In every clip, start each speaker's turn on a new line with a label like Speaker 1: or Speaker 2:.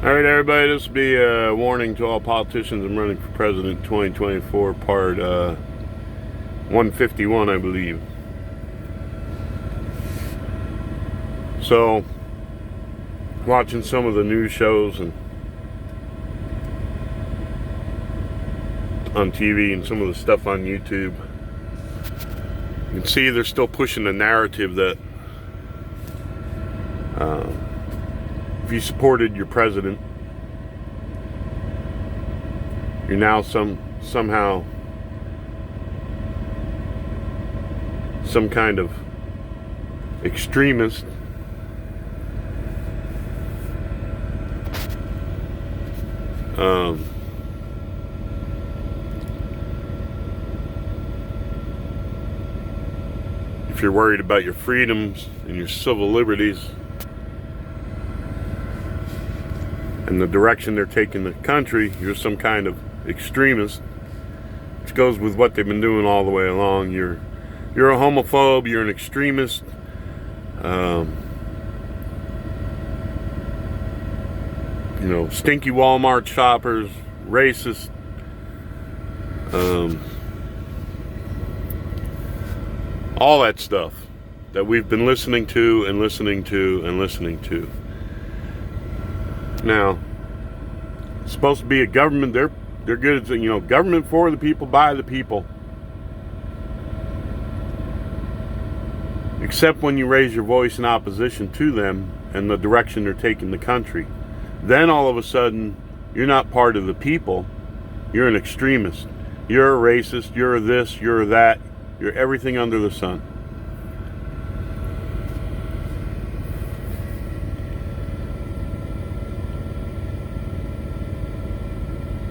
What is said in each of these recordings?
Speaker 1: All right, everybody, this will be a warning to all politicians. I'm running for president 2024, part 151, I believe. So, watching some of the news shows and on TV and some of the stuff on YouTube, you can see they're still pushing the narrative that if you supported your president, you're now somehow some kind of extremist. If you're worried about your freedoms and your civil liberties and the direction they're taking the country, you're some kind of extremist, which goes with what they've been doing all the way along. You're a homophobe, you're an extremist, stinky Walmart shoppers, racist, all that stuff that we've been listening to and listening to and listening to. Now, it's supposed to be a government. They're good at government for the people, by the people. Except when you raise your voice in opposition to them and the direction they're taking the country. Then all of a sudden, you're not part of the people. You're an extremist. You're a racist. You're this. You're that. You're everything under the sun.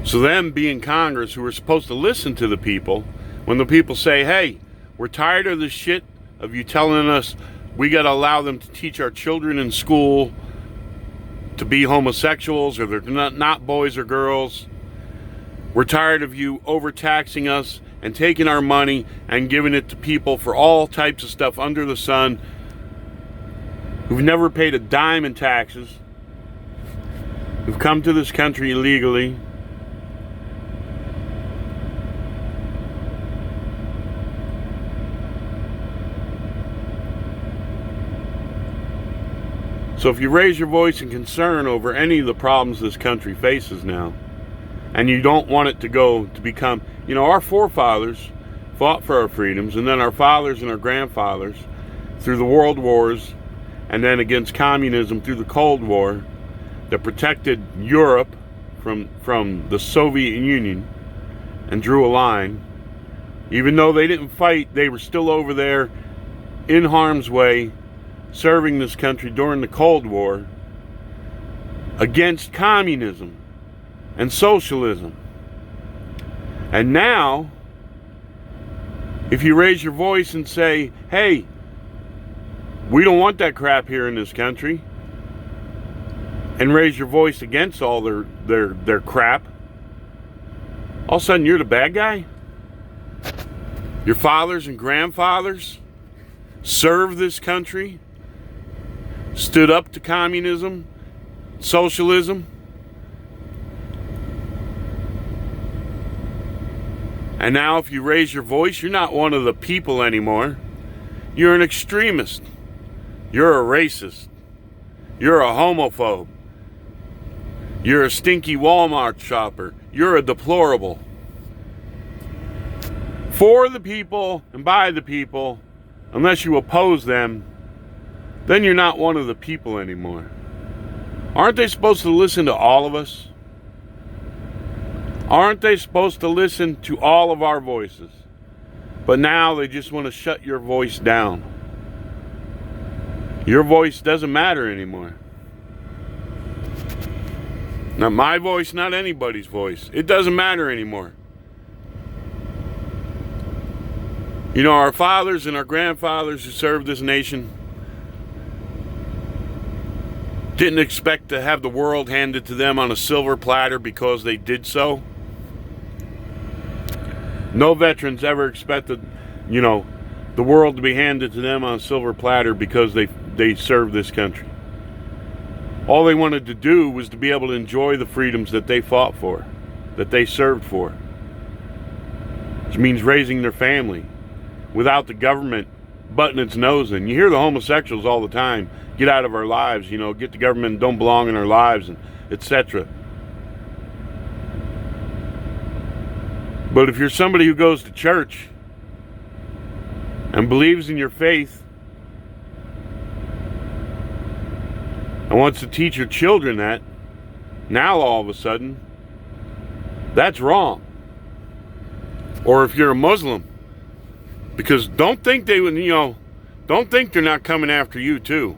Speaker 1: So them being Congress, who are supposed to listen to the people, when the people say, hey, we're tired of this shit of you telling us we got to allow them to teach our children in school to be homosexuals, or they're not boys or girls. We're tired of you overtaxing us and taking our money and giving it to people for all types of stuff under the sun who've never paid a dime in taxes, who've come to this country illegally. So if you raise your voice in concern over any of the problems this country faces now, and you don't want it to become, our forefathers fought for our freedoms, and then our fathers and our grandfathers through the world wars, and then against communism through the Cold War, that protected Europe from the Soviet Union and drew a line. Even though they didn't fight, they were still over there in harm's way, serving this country during the Cold War against communism and socialism. And now, if you raise your voice and say, hey, we don't want that crap here in this country, and raise your voice against all their crap, all of a sudden you're the bad guy? Your fathers and grandfathers served this country, stood up to communism, socialism, and now if you raise your voice, you're not one of the people anymore. You're an extremist. You're a racist. You're a homophobe. You're a stinky Walmart shopper. You're a deplorable. For the people and by the people, unless you oppose them, then you're not one of the people anymore. Aren't they supposed to listen to all of us? Aren't they supposed to listen to all of our voices? But now they just want to shut your voice down. Your voice doesn't matter anymore. Not my voice, not anybody's voice. It doesn't matter anymore. Our fathers and our grandfathers who served this nation didn't expect to have the world handed to them on a silver platter because they did so. No veterans ever expected, the world to be handed to them on a silver platter because they served this country. All they wanted to do was to be able to enjoy the freedoms that they fought for, that they served for. Which means raising their family without the government butting its nose in. You hear the homosexuals all the time, get out of our lives, get the government, don't belong in our lives, and etc. But if you're somebody who goes to church and believes in your faith and wants to teach your children that, now all of a sudden, that's wrong. Or if you're a Muslim, because don't think they would, don't think they're not coming after you too.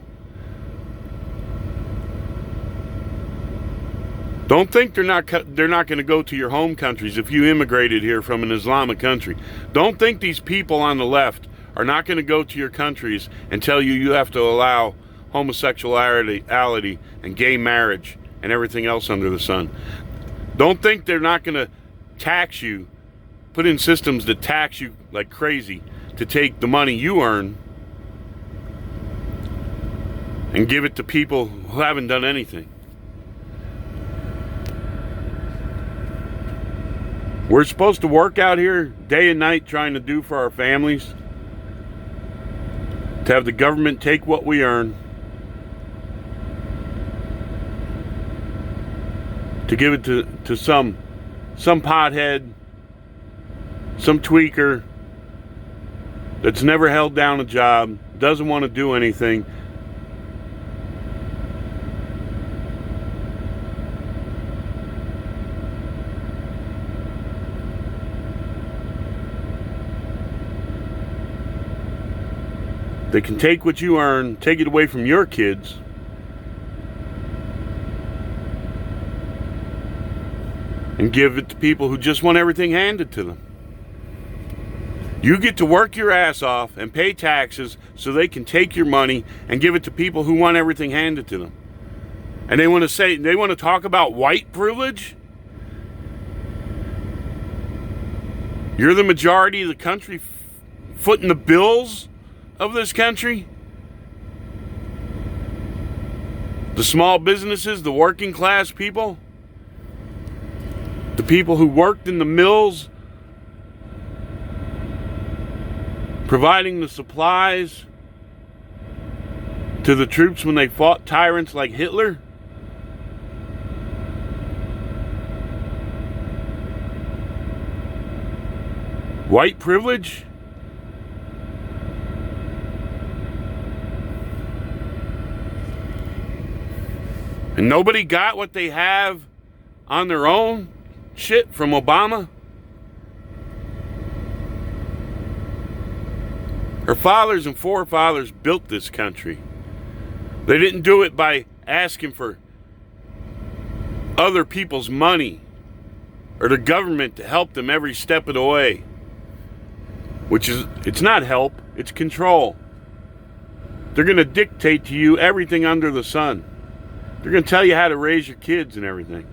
Speaker 1: Don't think they're not going to go to your home countries if you immigrated here from an Islamic country. Don't think these people on the left are not going to go to your countries and tell you have to allow homosexuality and gay marriage and everything else under the sun. Don't think they're not going to tax you, put in systems that tax you like crazy to take the money you earn and give it to people who haven't done anything. We're supposed to work out here day and night trying to do for our families, to have the government take what we earn, to give it to some pothead, some tweaker that's never held down a job, doesn't want to do anything. They can take what you earn, take it away from your kids, and give it to people who just want everything handed to them. You get to work your ass off and pay taxes so they can take your money and give it to people who want everything handed to them. And they want to talk about white privilege? You're the majority of the country footing the bills of this country? The small businesses, the working class people, the people who worked in the mills, providing the supplies to the troops when they fought tyrants like Hitler? White privilege? And nobody got what they have on their own shit from Obama? Our fathers and forefathers built this country. They didn't do it by asking for other people's money or the government to help them every step of the way. It's not help, it's control. They're going to dictate to you everything under the sun. They're going to tell you how to raise your kids and everything.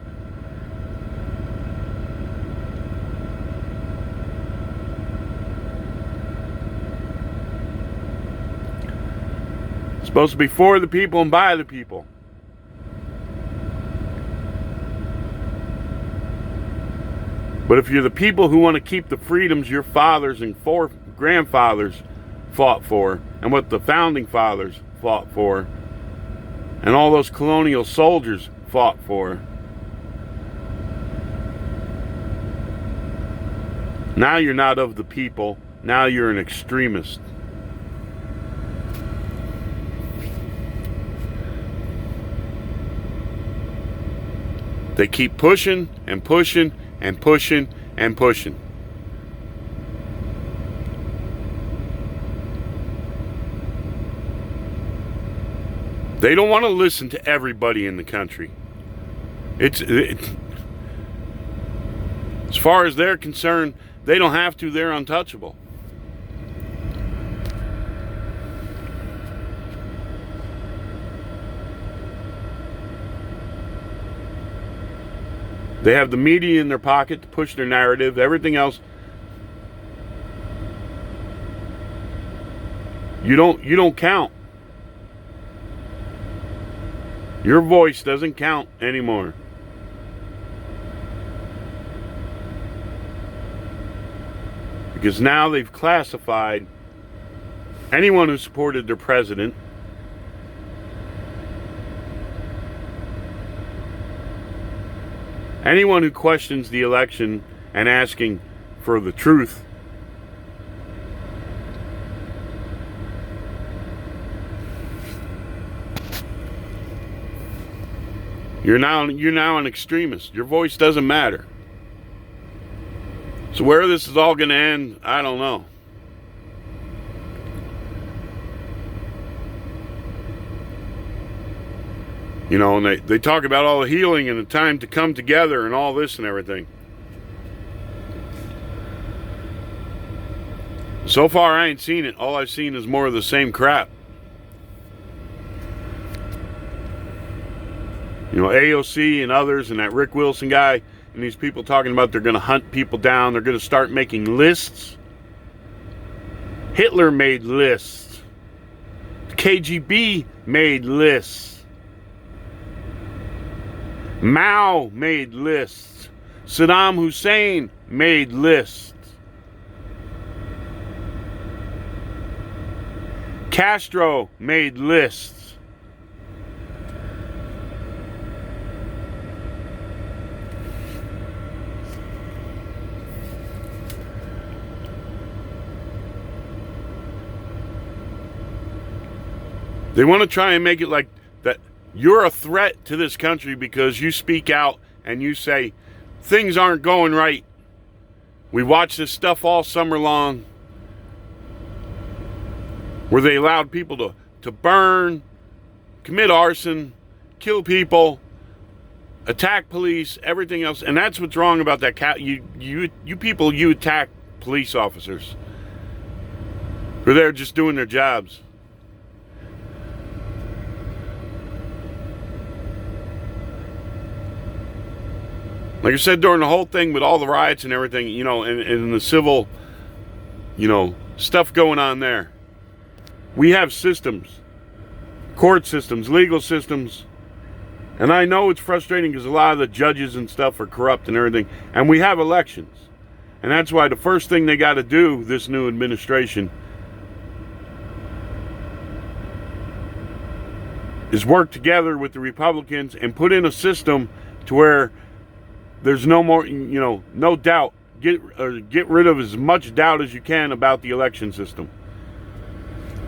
Speaker 1: It's supposed to be for the people and by the people. But if you're the people who want to keep the freedoms your fathers and grandfathers fought for, and what the founding fathers fought for, and all those colonial soldiers fought for, now you're not of the people. Now you're an extremist. They keep pushing and pushing and pushing and pushing. They don't want to listen to everybody in the country. As far as they're concerned, they don't have to. They're untouchable. They have the media in their pocket to push their narrative. Everything else, you don't count. Your voice doesn't count anymore. Because now they've classified anyone who supported their president anyone who questions the election and asking for the truth you're now an extremist. Your voice doesn't matter. So where this is all going to end, I don't know. You know, and they talk about all the healing and the time to come together and all this and everything. So far, I ain't seen it. All I've seen is more of the same crap. You know, AOC and others and that Rick Wilson guy and these people talking about they're going to hunt people down. They're going to start making lists. Hitler made lists. The KGB made lists. Mao made lists. Saddam Hussein made lists. Castro made lists. They want to try and make it like that you're a threat to this country because you speak out and you say things aren't going right. We watched this stuff all summer long where they allowed people to burn, commit arson, kill people, attack police, everything else. And that's what's wrong about that. You people, you attack police officers who are there just doing their jobs. Like I said, during the whole thing with all the riots and everything, you know, and the civil, you know, stuff going on there. We have systems, court systems, legal systems. And I know it's frustrating because a lot of the judges and stuff are corrupt and everything. And we have elections. And that's why the first thing they got to do, this new administration, is work together with the Republicans and put in a system to where there's no more, you know, no doubt. Get rid of as much doubt as you can about the election system.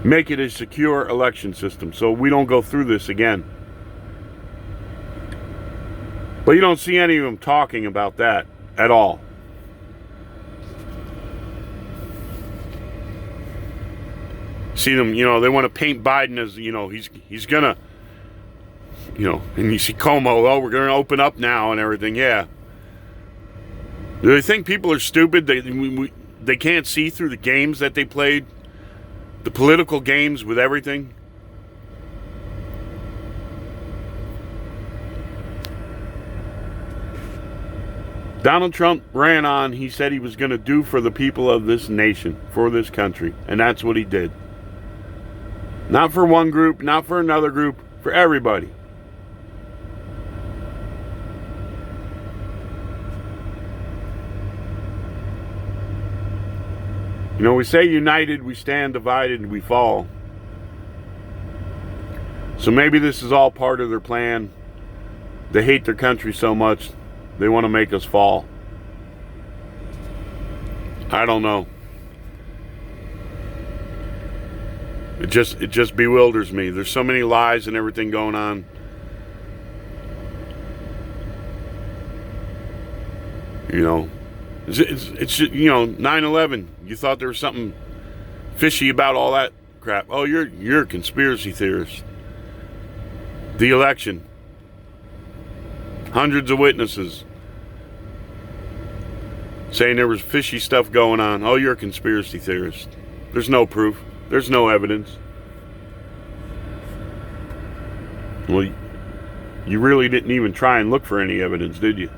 Speaker 1: Make it a secure election system so we don't go through this again. But you don't see any of them talking about that at all. See them, you know, they want to paint Biden as, you know, he's gonna, you know, and you see Como, oh, we're gonna open up now and everything, yeah. Do they think people are stupid? They can't see through the games that they played? The political games with everything? Donald Trump ran on, he said he was going to do for the people of this nation, for this country. And that's what he did. Not for one group, not for another group, for everybody. You know, we say united, we stand, divided, we fall. So maybe this is all part of their plan. They hate their country so much, they want to make us fall. I don't know. It just bewilders me. There's so many lies and everything going on. You know, it's you know, 9/11. You thought there was something fishy about all that crap. Oh, you're a conspiracy theorist. The election. Hundreds of witnesses saying there was fishy stuff going on. Oh, you're a conspiracy theorist. There's no proof. There's no evidence. Well, you really didn't even try and look for any evidence, did you?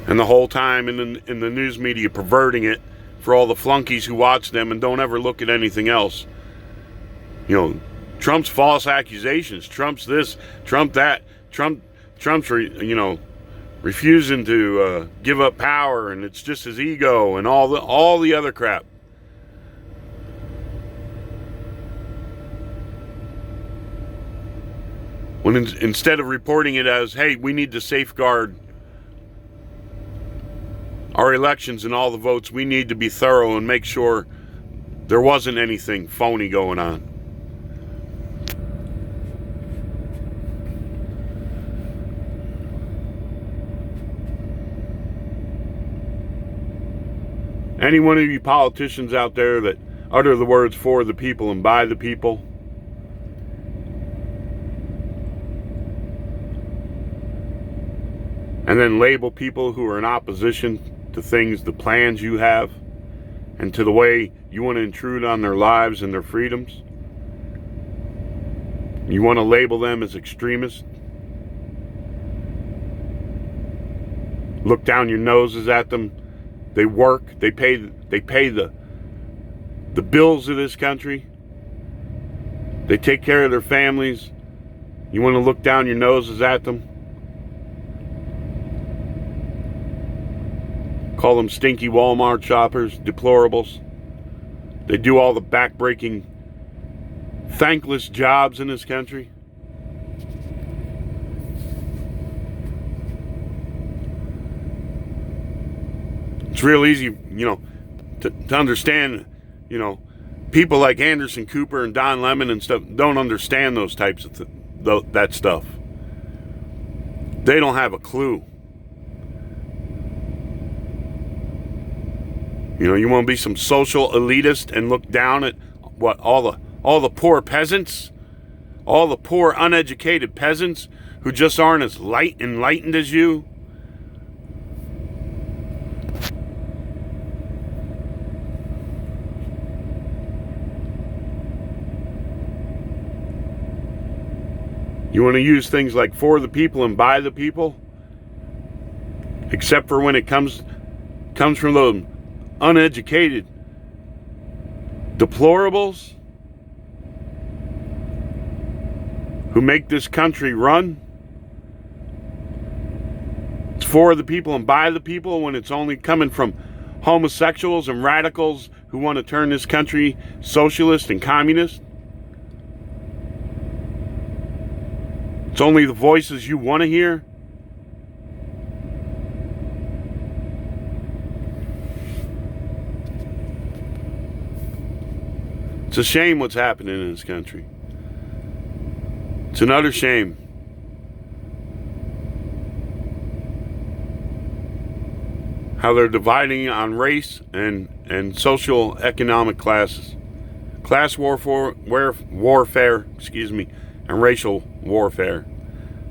Speaker 1: And And the whole time in the news media perverting it for all the flunkies who watch them and don't ever look at anything else. You know, Trump's false accusations, Trump's this, Trump that, Trump's refusing to give up power, and it's just his ego and all the other crap. When instead of reporting it as, hey, we need to safeguard our elections and all the votes, we need to be thorough and make sure there wasn't anything phony going on. Any one of you politicians out there that utter the words for the people and by the people, and then label people who are in opposition to things, the plans you have, and to the way you want to intrude on their lives and their freedoms. You want to label them as extremists. Look down your noses at them. They work. They pay the bills of this country. They take care of their families. You want to look down your noses at them. Call them stinky Walmart shoppers, deplorables. They do all the backbreaking, thankless jobs in this country. It's real easy, to understand, people like Anderson Cooper and Don Lemon and stuff don't understand those types of that stuff. They don't have a clue. You want to be some social elitist and look down at what all the poor peasants, all the poor uneducated peasants who just aren't as enlightened as you. You want to use things like for the people and by the people, except for when it comes from those uneducated deplorables who make this country run. It's for the people and by the people when it's only coming from homosexuals and radicals who want to turn this country socialist and communist. It's only the voices you want to hear. It's a shame what's happening in this country. It's an utter shame. How they're dividing on race and social economic classes. Class warfare, and racial warfare.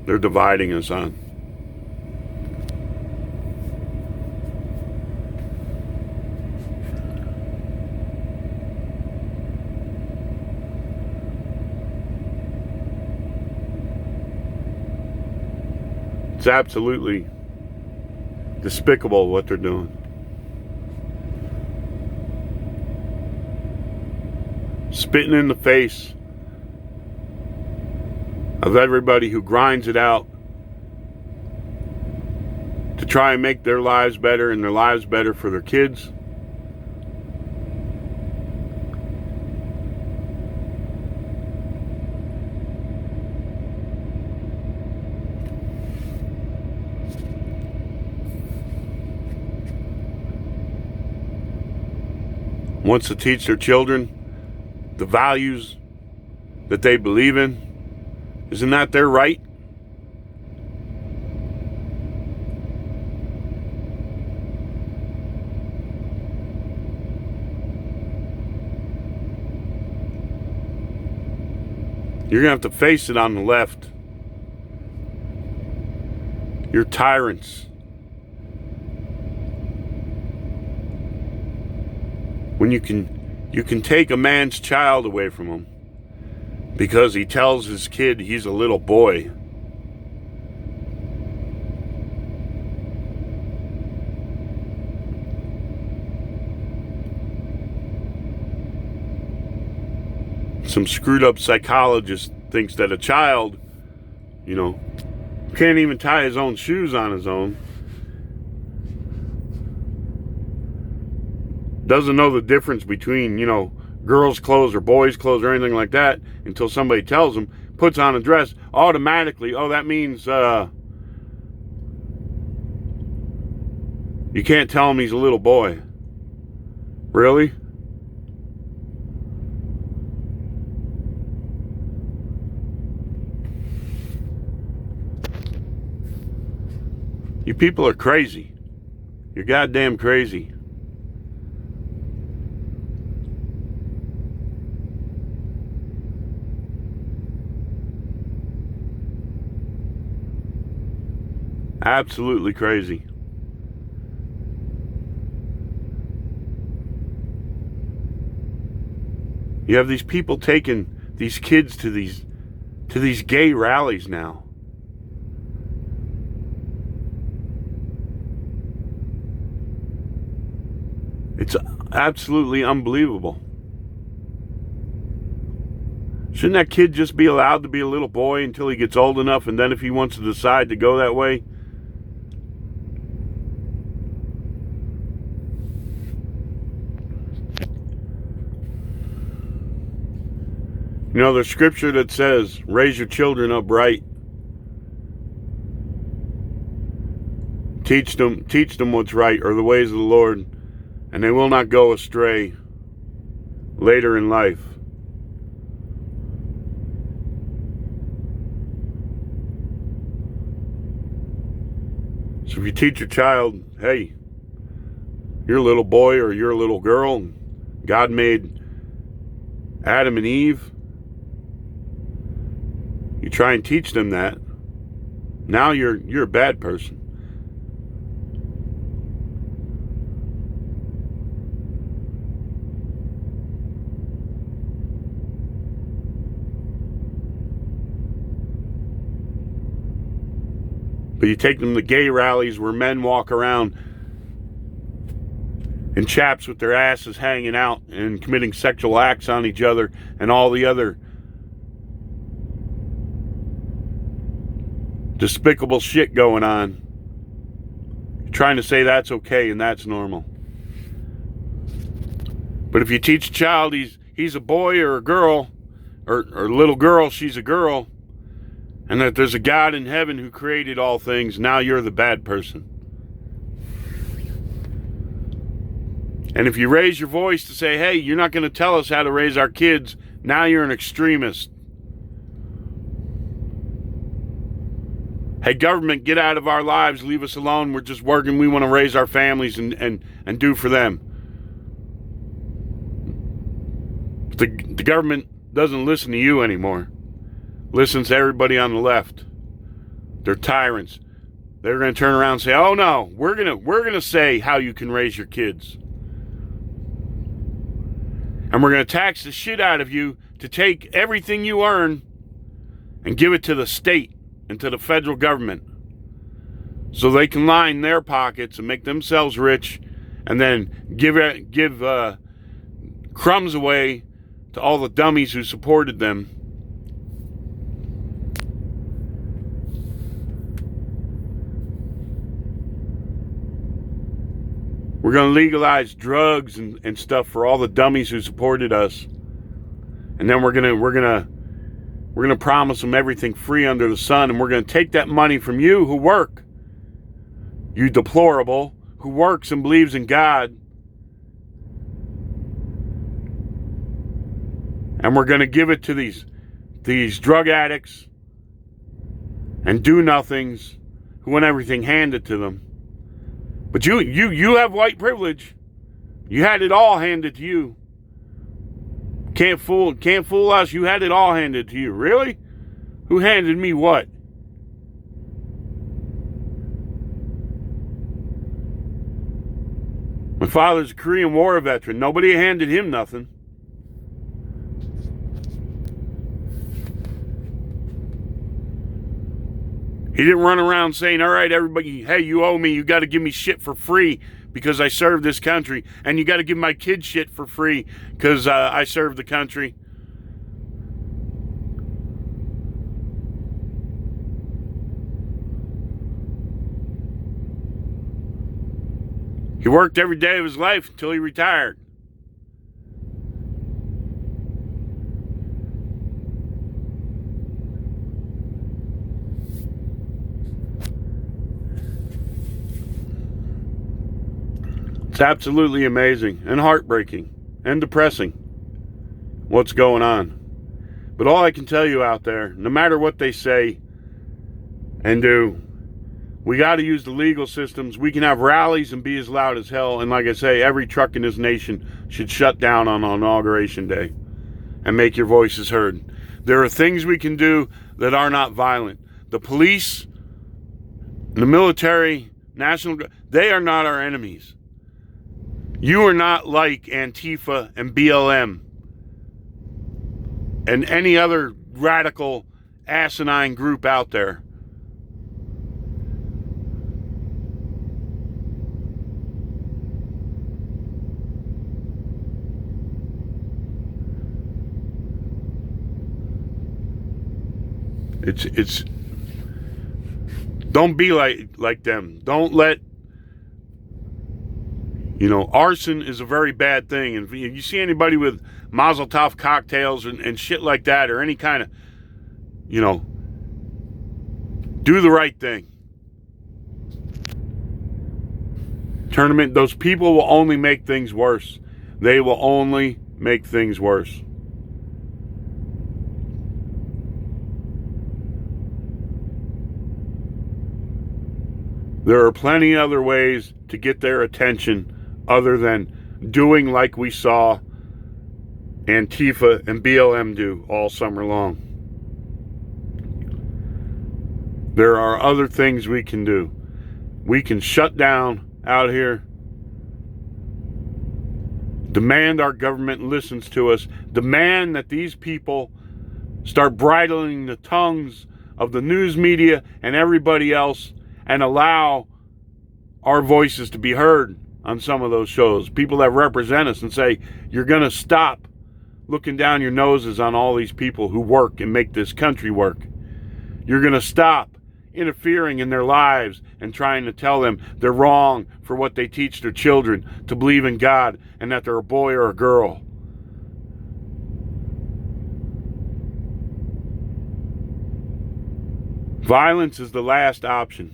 Speaker 1: They're dividing us on. It's absolutely despicable what they're doing. Spitting in the face of everybody who grinds it out to try and make their lives better and their lives better for their kids. Wants to teach their children the values that they believe in. Isn't that their right? You're going to have to face it on the left. You're tyrants. When you can take a man's child away from him because he tells his kid he's a little boy. some screwed up psychologist thinks that a child, can't even tie his own shoes on his own, doesn't know the difference between, girls' clothes or boys' clothes or anything like that until somebody tells him, puts on a dress, automatically, that means you can't tell him he's a little boy. Really? You people are crazy. You're goddamn crazy. Absolutely crazy. You have these people taking these kids to these gay rallies now. It's absolutely unbelievable. Shouldn't that kid just be allowed to be a little boy until he gets old enough, and then if he wants to decide to go that way? There's scripture that says, raise your children up right. Teach them what's right, or the ways of the Lord, and they will not go astray later in life. So if you teach your child, hey, you're a little boy or you're a little girl, God made Adam and Eve, you try and teach them that, now you're a bad person. But you take them to gay rallies where men walk around in chaps with their asses hanging out and committing sexual acts on each other and all the other despicable shit going on. You're trying to say that's okay and that's normal. But if you teach a child he's a boy or a girl, or a little girl, she's a girl, and that there's a God in heaven who created all things, now you're the bad person. And if you raise your voice to say, hey, you're not going to tell us how to raise our kids, now you're an extremist. Hey, government, get out of our lives, leave us alone, we're just working, we want to raise our families and do for them. The government doesn't listen to you anymore. Listens to everybody on the left. They're tyrants. They're going to turn around and say, oh no, we're going to say how you can raise your kids. And we're going to tax the shit out of you to take everything you earn and give it to the state and to the federal government so they can line their pockets and make themselves rich and then give crumbs away to all the dummies who supported them. We're going to legalize drugs and stuff for all the dummies who supported us. And then we're going to promise them everything free under the sun, and we're going to take that money from you who work. You deplorable who works and believes in God. And we're going to give it to these drug addicts and do-nothings who want everything handed to them. But you have white privilege. You had it all handed to you. Can't fool us. You had it all handed to you. Really? Who handed me what? My father's a Korean War veteran. Nobody handed him nothing. He didn't run around saying, all right, everybody, hey, you owe me. You got to give me shit for free because I served this country. And you got to give my kids shit for free because I served the country. He worked every day of his life until he retired. It's absolutely amazing and heartbreaking and depressing what's going on. But all I can tell you out there, no matter what they say and do, we got to use the legal systems. We can have rallies and be as loud as hell. And like I say, every truck in this nation should shut down on Inauguration Day and make your voices heard. There are things we can do that are not violent. The police, the military, they are not our enemies. You are not like Antifa and BLM and any other radical, asinine group out there. It's don't be like them. Don't let, arson is a very bad thing. And if you see anybody with Mazel Tov cocktails and shit like that, or any kind of, do the right thing. Tournament, those people will only make things worse. They will only make things worse. There are plenty other ways to get their attention other than doing like we saw Antifa and BLM do all summer long. There are other things we can do. We can shut down out here, demand our government listens to us, demand that these people start bridling the tongues of the news media and everybody else, and allow our voices to be heard on some of those shows. People that represent us, and say, you're going to stop looking down your noses on all these people who work and make this country work. You're going to stop interfering in their lives and trying to tell them they're wrong for what they teach their children to believe in God and that they're a boy or a girl. Violence is the last option.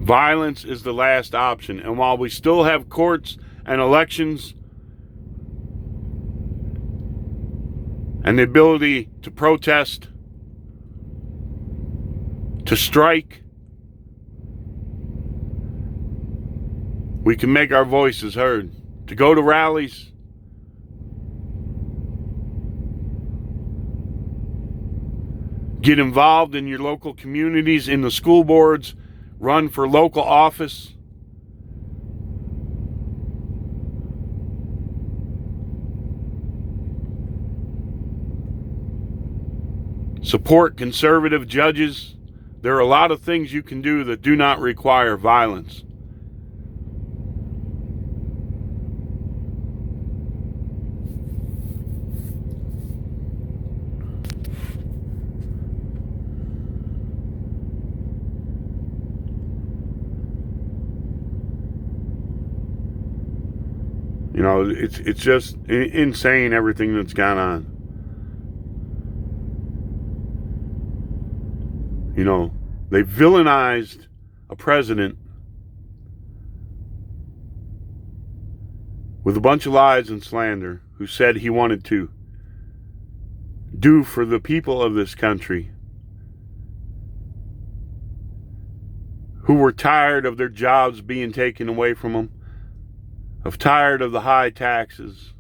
Speaker 1: Violence is the last option. And while we still have courts and elections and the ability to protest, to strike, we can make our voices heard. To go to rallies, get involved in your local communities, in the school boards, run for local office. Support conservative judges. There are a lot of things you can do that do not require violence. It's just insane, everything that's gone on. They villainized a president with a bunch of lies and slander, who said he wanted to do for the people of this country, who were tired of their jobs being taken away from them, tired of the high taxes,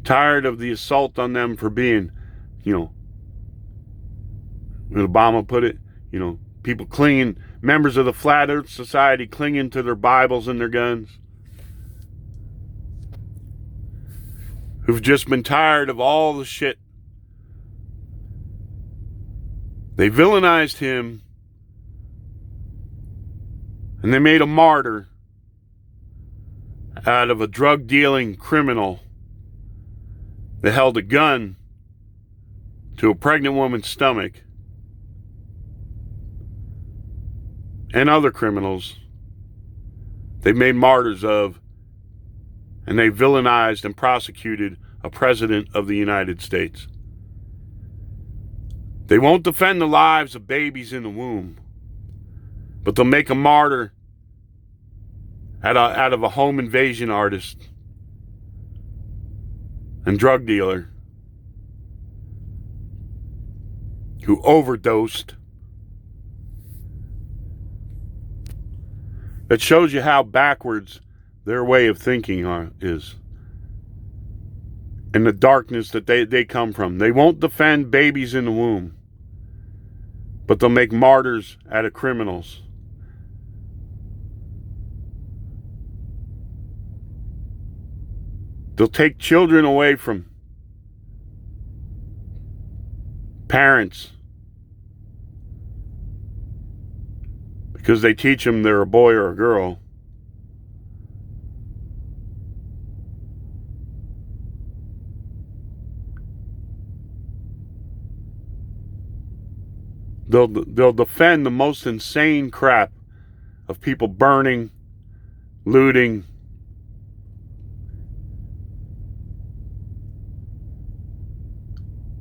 Speaker 1: tired of the assault on them for being, when Obama put it, people clinging, members of the Flat Earth Society clinging to their Bibles and their guns, who've just been tired of all the shit. They villainized him, and they made a martyr out of a drug-dealing criminal that held a gun to a pregnant woman's stomach and other criminals they've made martyrs of, and they villainized and prosecuted a president of the United States. They won't defend the lives of babies in the womb, but they'll make a martyr out of a home invasion artist and drug dealer who overdosed. That shows you how backwards their way of thinking is, and the darkness that they come from. They won't defend babies in the womb, but they'll make martyrs out of criminals. They'll take children away from parents because they teach them they're a boy or a girl. They'll defend the most insane crap of people burning, looting,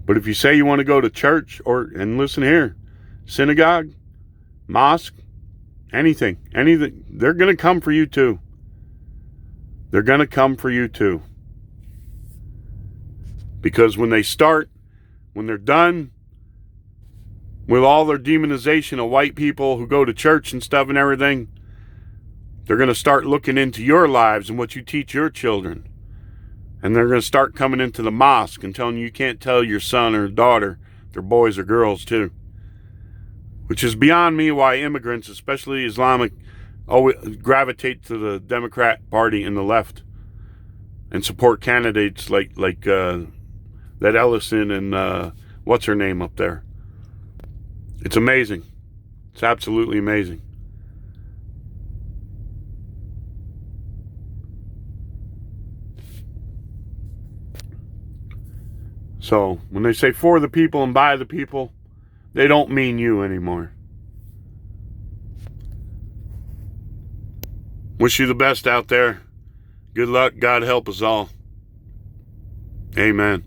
Speaker 1: but if you say you want to go to church and listen here, synagogue, mosque, anything, they're going to come for you too. They're going to come for you too. Because when they're done with all their demonization of white people who go to church and stuff and everything, they're going to start looking into your lives and what you teach your children. And they're going to start coming into the mosque and telling you can't tell your son or daughter they're boys or girls too. Which is beyond me why immigrants, especially Islamic, always gravitate to the Democrat Party and the left and support candidates like that Ellison and what's her name up there. It's amazing. It's absolutely amazing. So when they say for the people and by the people, they don't mean you anymore. Wish you the best out there. Good luck. God help us all. Amen.